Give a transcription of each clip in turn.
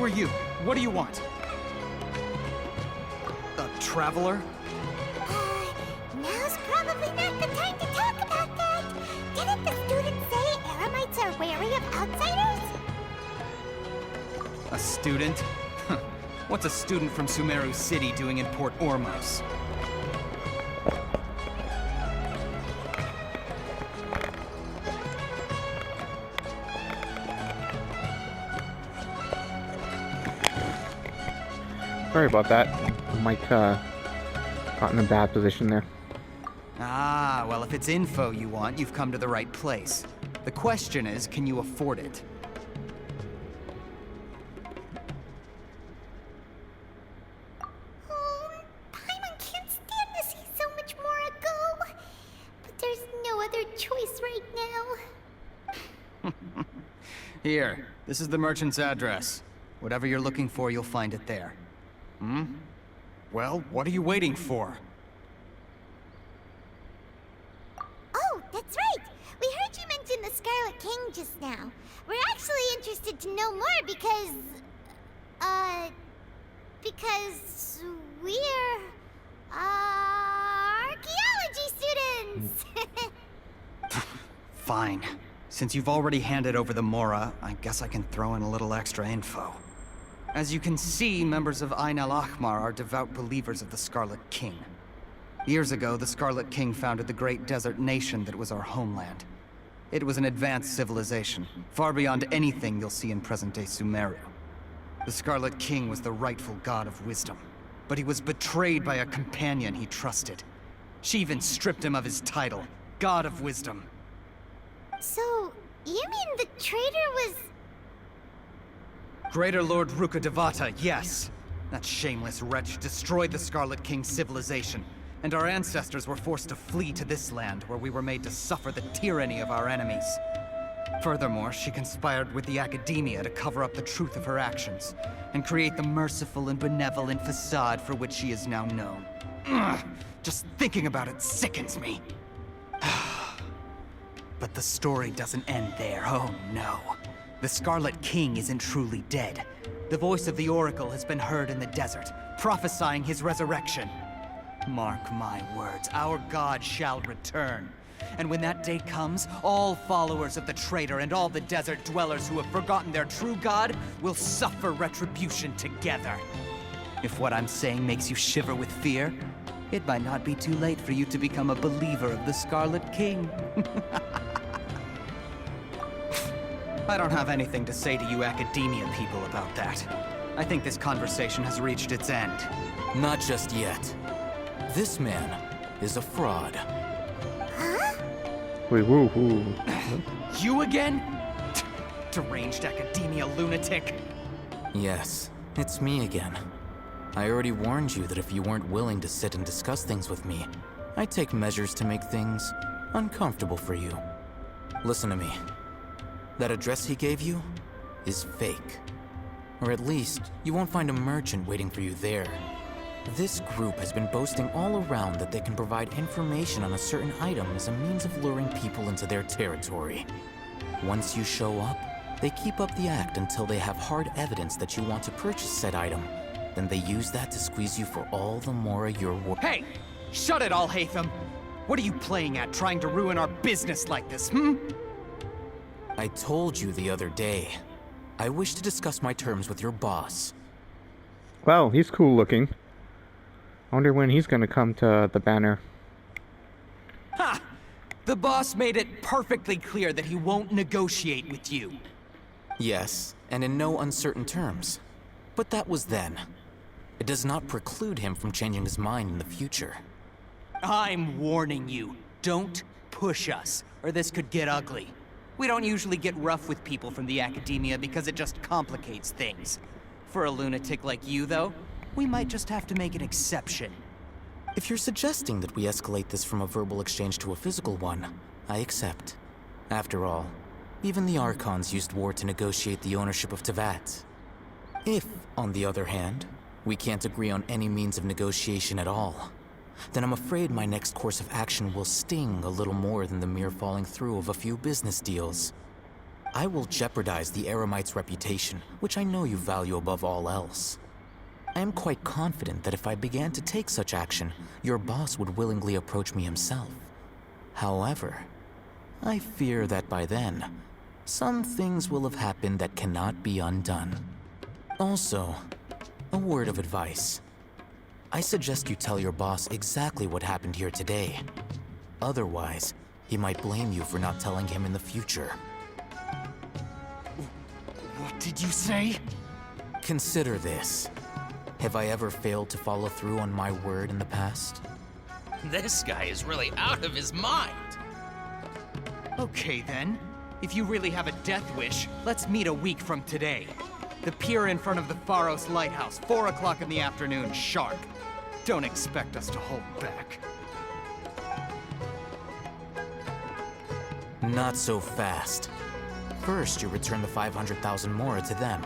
are you? What do you want? A traveler? Now's probably not the time to talk about that. Didn't the students say Eremites are wary of outsiders? A student? What's a student from Sumeru City doing in Port Ormos? Sorry about that. Mike got in a bad position there. Ah, well, if it's info you want, you've come to the right place. The question is, can you afford it? Oh, Paimon can't stand to see so much more go. But there's no other choice right now. Here, this is the merchant's address. Whatever you're looking for, you'll find it there. Hmm? Well, what are you waiting for? Oh, that's right. We heard you mention the Scarlet King just now. We're actually interested to know more because we're archaeology students. Fine. Since you've already handed over the Mora, I guess I can throw in a little extra info. As you can see, members of Ain al-Ahmar are devout believers of the Scarlet King. Years ago, the Scarlet King founded the great desert nation that was our homeland. It was an advanced civilization, far beyond anything you'll see in present-day Sumeru. The Scarlet King was the rightful god of wisdom, but he was betrayed by a companion he trusted. She even stripped him of his title, God of Wisdom. So, you mean the traitor was... Greater Lord Rukkhadevata, yes. That shameless wretch destroyed the Scarlet King's civilization, and our ancestors were forced to flee to this land where we were made to suffer the tyranny of our enemies. Furthermore, she conspired with the Academia to cover up the truth of her actions, and create the merciful and benevolent facade for which she is now known. Ugh, just thinking about it sickens me. But the story doesn't end there, oh no. The Scarlet King isn't truly dead. The voice of the Oracle has been heard in the desert, prophesying his resurrection. Mark my words, our god shall return. And when that day comes, all followers of the traitor and all the desert dwellers who have forgotten their true god will suffer retribution together. If what I'm saying makes you shiver with fear, it might not be too late for you to become a believer of the Scarlet King. I don't have anything to say to you Academia people about that. I think this conversation has reached its end. Not just yet. This man is a fraud. Wait, woo, woo. You again? Deranged Academia lunatic. Yes, it's me again. I already warned you that if you weren't willing to sit and discuss things with me, I'd take measures to make things uncomfortable for you. Listen to me. That address he gave you is fake. Or at least, you won't find a merchant waiting for you there. This group has been boasting all around that they can provide information on a certain item as a means of luring people into their territory. Once you show up, they keep up the act until they have hard evidence that you want to purchase said item. Then they use that to squeeze you for all the more you're worth. Hey! Shut it, Al-Haytham! What are you playing at, trying to ruin our business like this, hmm? I told you the other day. I wish to discuss my terms with your boss. Well, he's cool looking. I wonder when he's gonna come to the banner. Ha! The boss made it perfectly clear that he won't negotiate with you. Yes, and in no uncertain terms. But that was then. It does not preclude him from changing his mind in the future. I'm warning you. Don't push us, or this could get ugly. We don't usually get rough with people from the Academia because it just complicates things. For a lunatic like you, though, we might just have to make an exception. If you're suggesting that we escalate this from a verbal exchange to a physical one, I accept. After all, even the Archons used war to negotiate the ownership of Teyvat. If, on the other hand, we can't agree on any means of negotiation at all, then I'm afraid my next course of action will sting a little more than the mere falling through of a few business deals. I will jeopardize the Eremite's reputation, which I know you value above all else. I am quite confident that if I began to take such action, your boss would willingly approach me himself. However, I fear that by then, some things will have happened that cannot be undone. Also, a word of advice. I suggest you tell your boss exactly what happened here today. Otherwise, he might blame you for not telling him in the future. What did you say? Consider this. Have I ever failed to follow through on my word in the past? This guy is really out of his mind. Okay then. If you really have a death wish, let's meet a week from today. The pier in front of the Pharos Lighthouse, 4 o'clock in the afternoon, sharp. Don't expect us to hold back. Not so fast. First, you return the 500,000 more to them.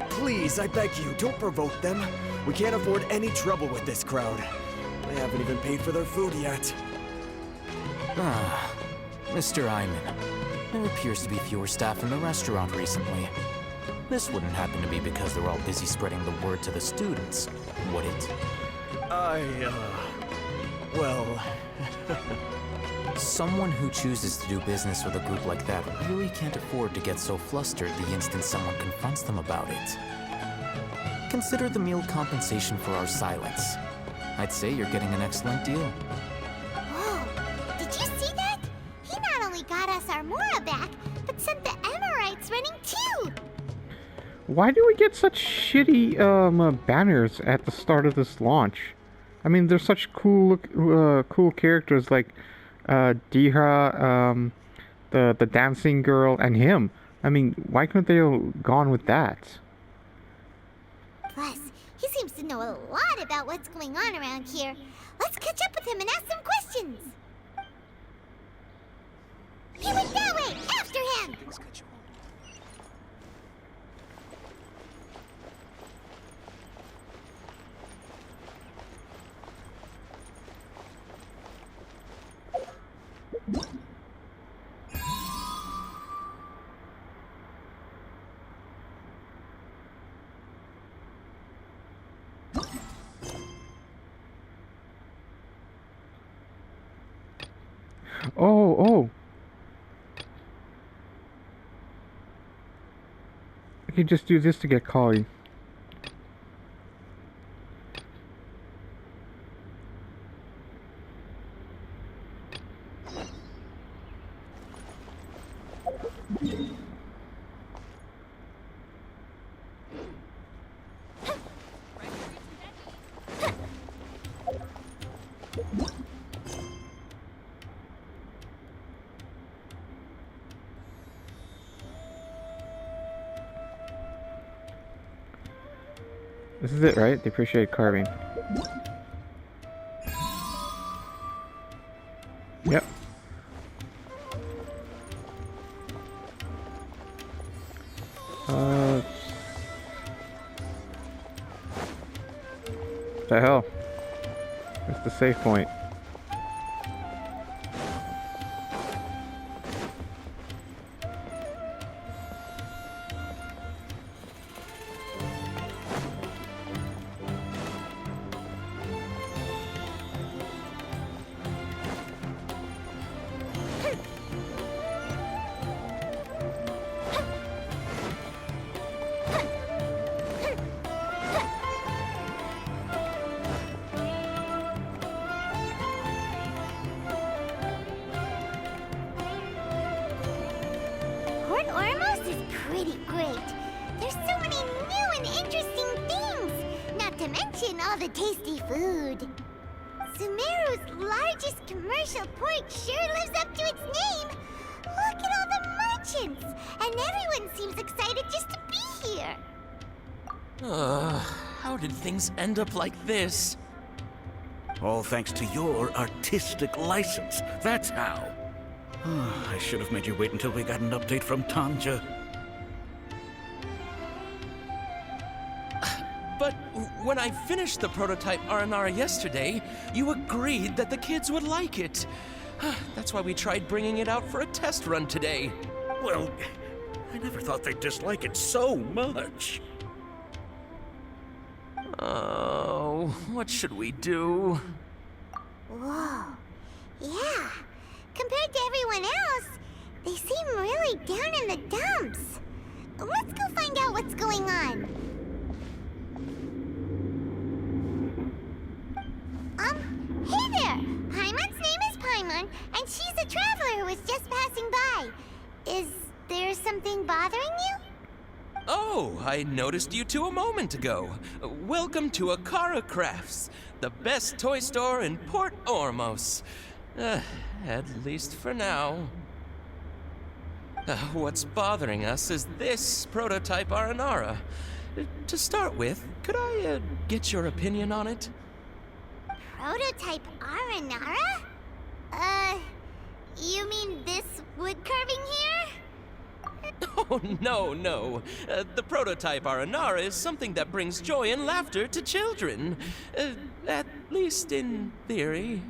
Please, I beg you, don't provoke them. We can't afford any trouble with this crowd. They haven't even paid for their food yet. Ah, Mr. Iman. There appears to be fewer staff in the restaurant recently. This wouldn't happen to be because they're all busy spreading the word to the students, would it? Well... Someone who chooses to do business with a group like that really can't afford to get so flustered the instant someone confronts them about it. Consider the meal compensation for our silence. I'd say you're getting an excellent deal. Whoa, did you see that? He not only got us our Mora back, but sent the Emirites running too! Why do we get such shitty banners at the start of this launch? I mean, there's such cool characters like Dihra, the dancing girl, and him. I mean, why couldn't they have gone with that? Plus, he seems to know a lot about what's going on around here. Let's catch up with him and ask some questions. He went that way! After him! Oh. I can just do this to get Kali. This is it, right? They appreciate carving. Yep. The hell? That's the safe point. Port Ormos is pretty great. There's so many new and interesting things, not to mention all the tasty food. Sumeru's largest commercial port sure lives up to its name. Look at all the merchants, and everyone seems excited just to be here. How did things end up like this? All thanks to your artistic license. That's how. I should have made you wait until we got an update from Tanja. But when I finished the prototype Aranara yesterday, you agreed that the kids would like it. That's why we tried bringing it out for a test run today. Well, I never thought they'd dislike it so much. Oh, what should we do? Whoa. Yeah. Compared to everyone else, they seem really down in the dumps. Let's go find out what's going on. Hey there! Paimon's name is Paimon, and she's a traveler who was just passing by. Is there something bothering you? Oh, I noticed you two a moment ago. Welcome to Akara Crafts, the best toy store in Port Ormos. At least for now. What's bothering us is this prototype Aranara. To start with, could I get your opinion on it? Prototype Aranara? You mean this wood carving here? Oh, no. The prototype Aranara is something that brings joy and laughter to children. At least in theory.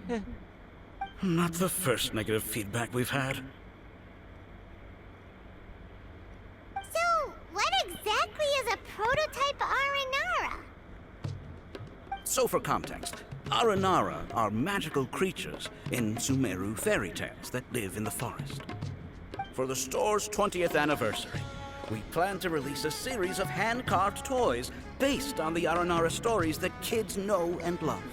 Not the first negative feedback we've had. So, what exactly is a prototype Aranara? So for context, Aranara are magical creatures in Sumeru fairy tales that live in the forest. For the store's 20th anniversary, we plan to release a series of hand-carved toys based on the Aranara stories that kids know and love.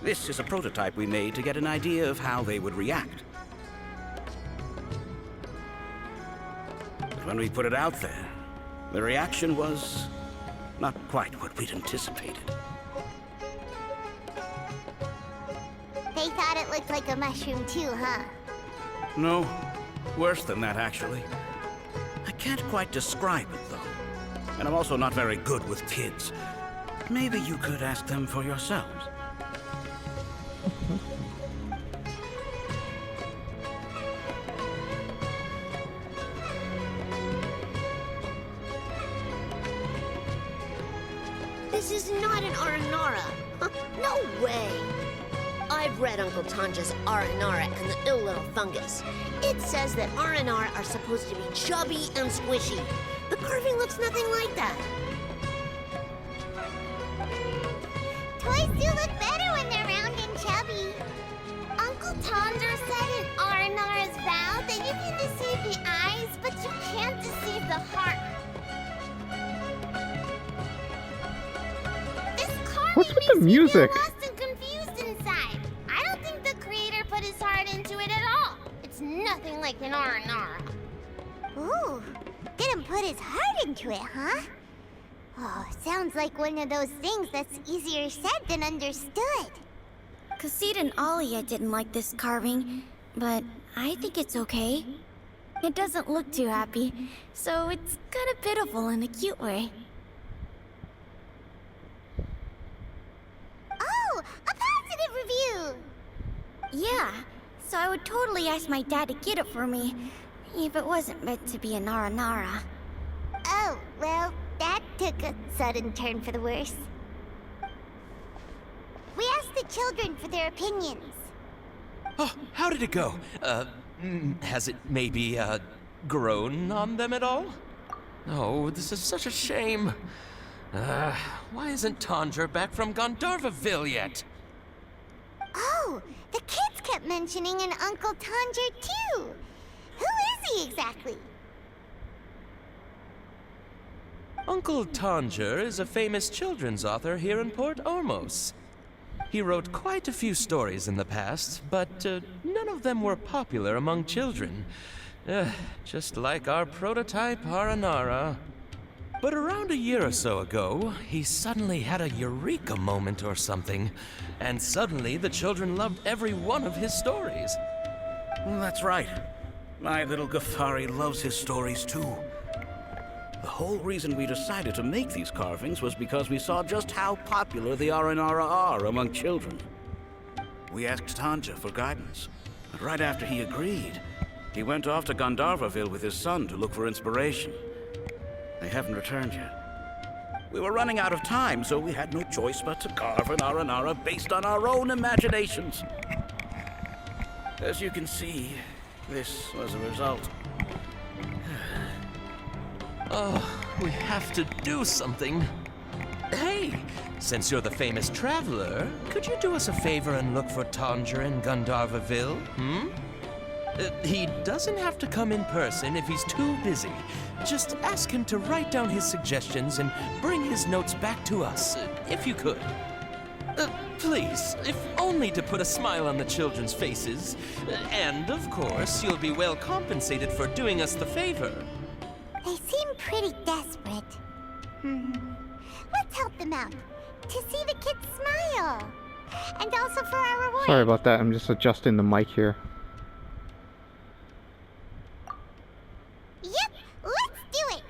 This is a prototype we made to get an idea of how they would react. But when we put it out there, the reaction was not quite what we'd anticipated. They thought it looked like a mushroom too, huh? No, worse than that, actually. I can't quite describe it, though. And I'm also not very good with kids. Maybe you could ask them for yourselves. This is not an Aranara. No way. I've read Uncle Tanja's Aranara and the Ill Little Fungus. It says that Aranara are supposed to be chubby and squishy. The carving looks nothing like that. Toys do look better when they're round and chubby. Uncle Tonder said in Aranara's vow that you can deceive the eyes, but you can't deceive the heart. What's with the music? Lost and confused inside. I don't think the creator put his heart into it at all. It's nothing like an Aranara. Ooh, didn't put his heart into it, huh? Oh, sounds like one of those things that's easier said than understood. Kassid and Alia didn't like this carving, but I think it's okay. It doesn't look too happy, so it's kind of pitiful in a cute way. Oh, a positive review! Yeah, so I would totally ask my dad to get it for me, if it wasn't meant to be an Aranara. Oh, well, that took a sudden turn for the worse. We asked the children for their opinions. Oh, how did it go? Has it maybe, grown on them at all? Oh, this is such a shame. Why isn't Tondra back from Gandharvaville yet? Oh, the kids kept mentioning an Uncle Tondra too. Who is he exactly? Uncle Tanger is a famous children's author here in Port Ormos. He wrote quite a few stories in the past, but none of them were popular among children. Just like our prototype Aranara. But around a year or so ago, he suddenly had a eureka moment or something, and suddenly the children loved every one of his stories. Well, that's right. My little Ghaffari loves his stories too. The whole reason we decided to make these carvings was because we saw just how popular the Aranara are among children. We asked Tanja for guidance, but right after he agreed, he went off to Gandharvaville with his son to look for inspiration. They haven't returned yet. We were running out of time, so we had no choice but to carve an Aranara based on our own imaginations. As you can see, this was a result. Oh, we have to do something. Hey, since you're the famous traveler, could you do us a favor and look for Tanger in Gandharvaville, he doesn't have to come in person if he's too busy. Just ask him to write down his suggestions and bring his notes back to us, if you could. Please, if only to put a smile on the children's faces. And, of course, you'll be well compensated for doing us the favor. They seem pretty desperate. Let's help them out. To see the kids smile. And also for our reward. Sorry about that, I'm just adjusting the mic here. Yep, let's do it.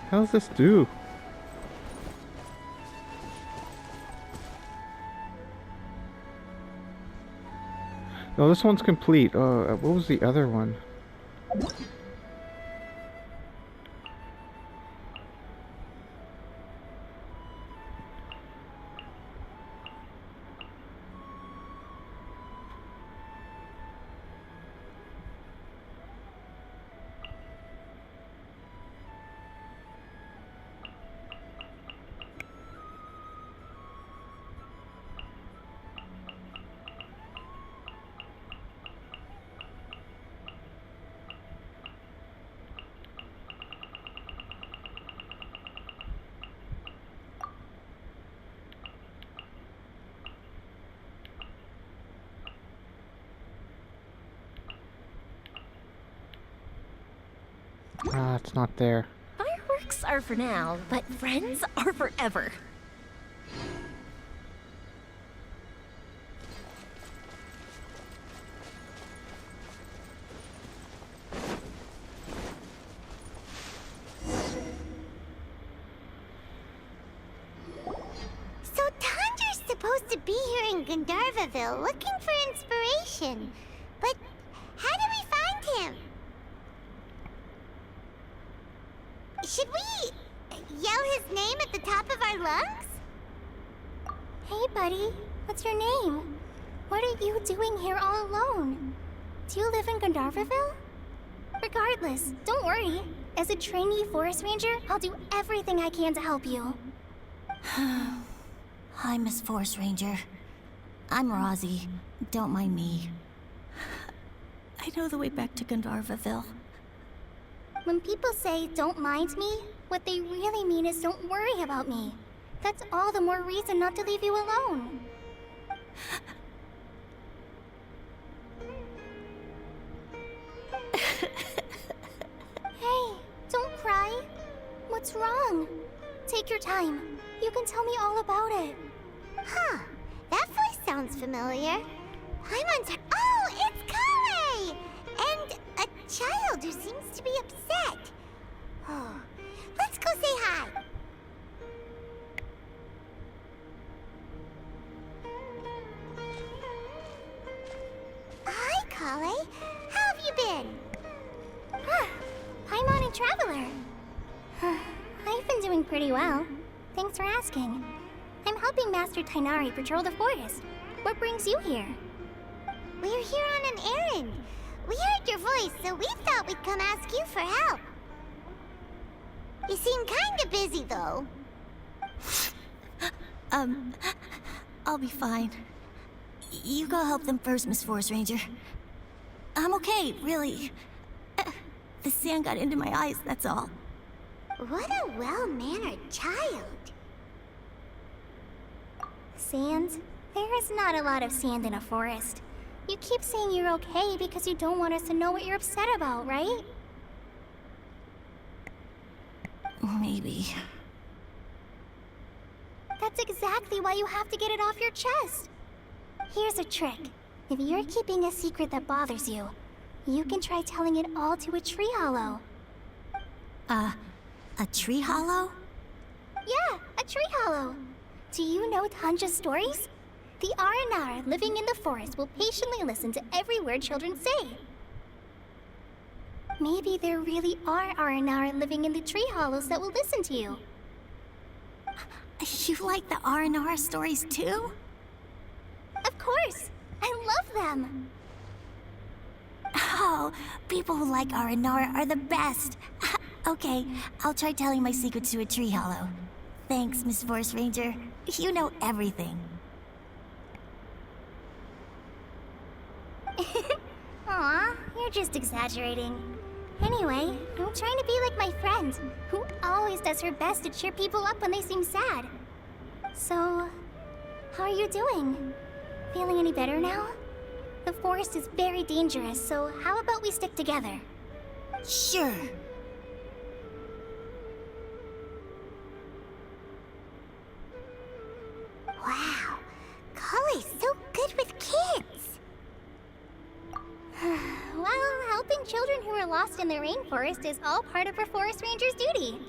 How does this do? No, this one's complete. What was the other one? Ah, it's not there. Fireworks are for now, but friends are forever. So Tanger's supposed to be here in Gandharvaville looking for inspiration. But how do we find him? Should we yell his name at the top of our lungs? Hey, buddy. What's your name? What are you doing here all alone? Do you live in Gandharvaville? Regardless, don't worry. As a trainee forest ranger, I'll do everything I can to help you. Hi, Miss Forest Ranger. I'm Rozzy. Don't mind me. I know the way back to Gandharvaville. When people say, don't mind me, what they really mean is don't worry about me. That's all the more reason not to leave you alone. Hey, don't cry. What's wrong? Take your time. You can tell me all about it. Huh, that voice sounds familiar. Oh, it's Kale! And a child who seems to be upset. Oh, let's go say hi. Hi, Kale. How have you been? Paimon and Traveler. I've been doing pretty well. Thanks for asking. I'm helping Master Tainari patrol the forest. What brings you here? We're here on an errand. We heard your voice, so we thought we'd come ask you for help. You seem kinda busy, though. I'll be fine. You go help them first, Miss Forest Ranger. I'm okay, really. The sand got into my eyes, that's all. What a well-mannered child. Sand? There is not a lot of sand in a forest. You keep saying you're okay because you don't want us to know what you're upset about, right? Maybe. That's exactly why you have to get it off your chest. Here's a trick. If you're keeping a secret that bothers you, you can try telling it all to a tree hollow. A tree hollow? Yeah, a tree hollow. Do you know Tanja's stories? The Aranara living in the forest will patiently listen to every word children say. Maybe there really are Aranara living in the tree hollows that will listen to you. You like the R&R stories too? Of course! I love them! Oh, people who like R&R are the best. Okay, I'll try telling my secrets to a tree hollow. Thanks, Miss Forest Ranger. You know everything. Aw, you're just exaggerating. Anyway, I'm trying to be like my friend, who always does her best to cheer people up when they seem sad. So, how are you doing? Feeling any better now? The forest is very dangerous, so how about we stick together? Sure. Wow, Cully's so good with kids. Well, helping children who are lost in the rainforest is all part of a forest ranger's duty.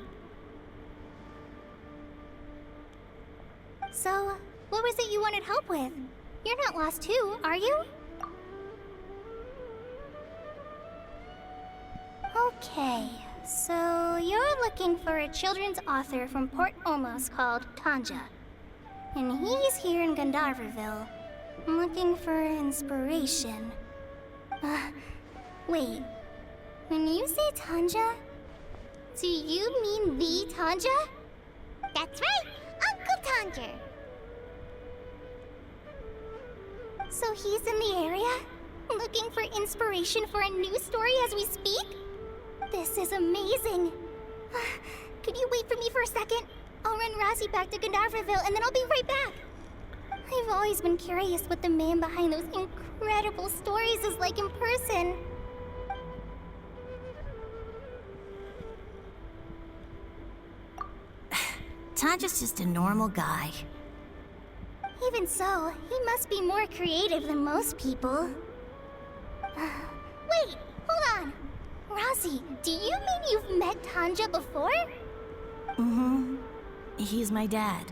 So, what was it you wanted help with? You're not lost too, are you? Okay, so you're looking for a children's author from Port Omos called Tanja. And he's here in Gandharville, looking for inspiration. Wait. When you say Tanja, do you mean the Tanja? That's right, Uncle Tanger. So he's in the area? Looking for inspiration for a new story as we speak? This is amazing. Could you wait for me for a second? I'll run Razzie back to Gandharville and then I'll be right back. I've always been curious what the man behind those incredible stories is like in person. Tanja's just a normal guy. Even so, he must be more creative than most people. Wait, hold on. Razzie, do you mean you've met Tanja before? Mm-hmm. He's my dad.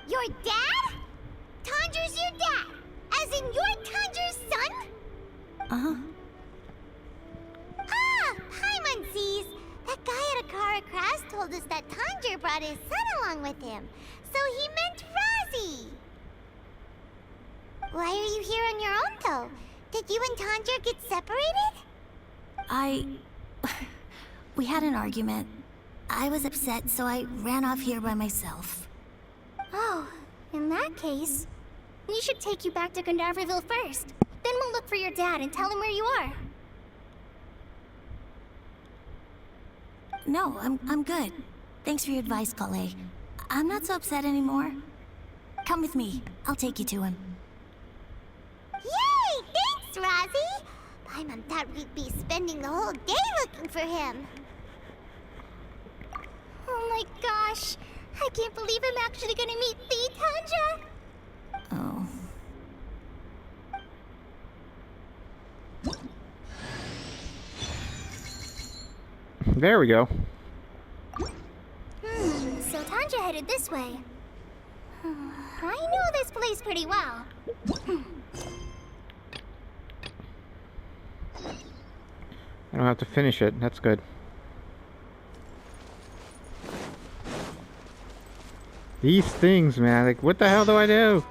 Your dad? Tanger's your dad? As in you're Tanger's son? Uh-huh. Ah, Paimonsees! That guy at Akara Crash told us that Tanger brought his son along with him. So he meant Razzie. Why are you here on your own, though? Did you and Tanger get separated? We had an argument. I was upset, so I ran off here by myself. Oh, in that case, we should take you back to Gandharville first. Then we'll look for your dad and tell him where you are. No, I'm good. Thanks for your advice, Kale. I'm not so upset anymore. Come with me. I'll take you to him. Yay! Thanks, Razzie! Paimon thought we'd be spending the whole day looking for him. Oh my gosh! I can't believe I'm actually gonna meet the Tanja! Oh. There we go. So Tanja headed this way. I know this place pretty well. I don't have to finish it. That's good. These things, man. Like, what the hell do I do?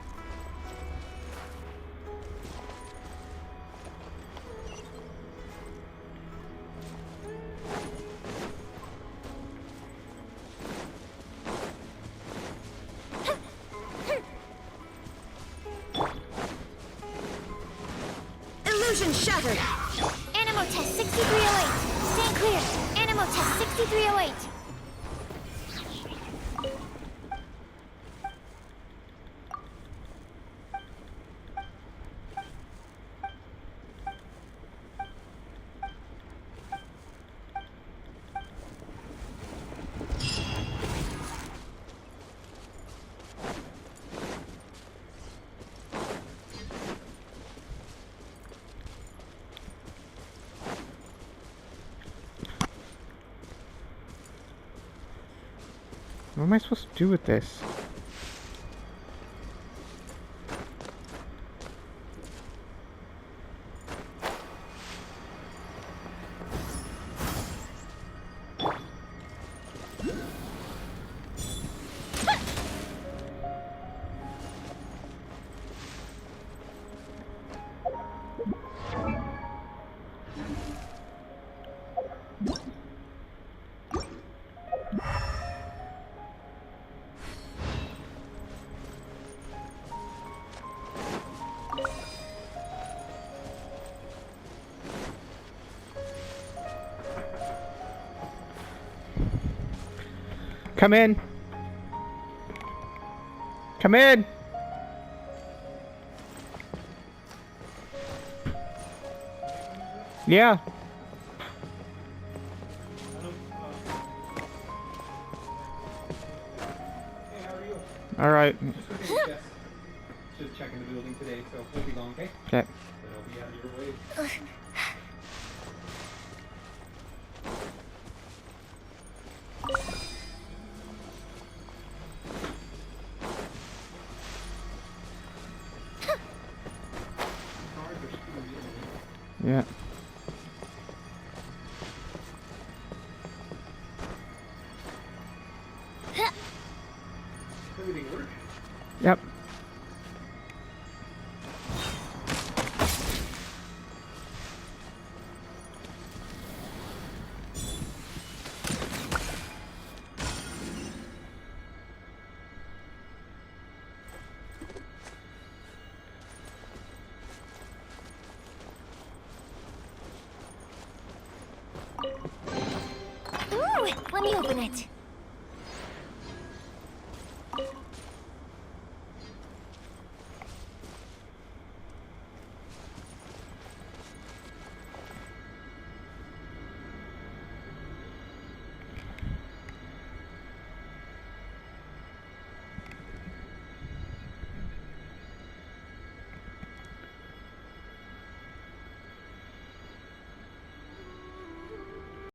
Illusion shattered! Animo test 6308. Stand clear. Animo test 6308. What am I supposed to do with this? Come in. Come in. Yeah. All right. Just checking the building today, so won't be long, okay? Okay. Then I'll be out of your way. Yeah. Everything work? Yep. Ooh, let me open it.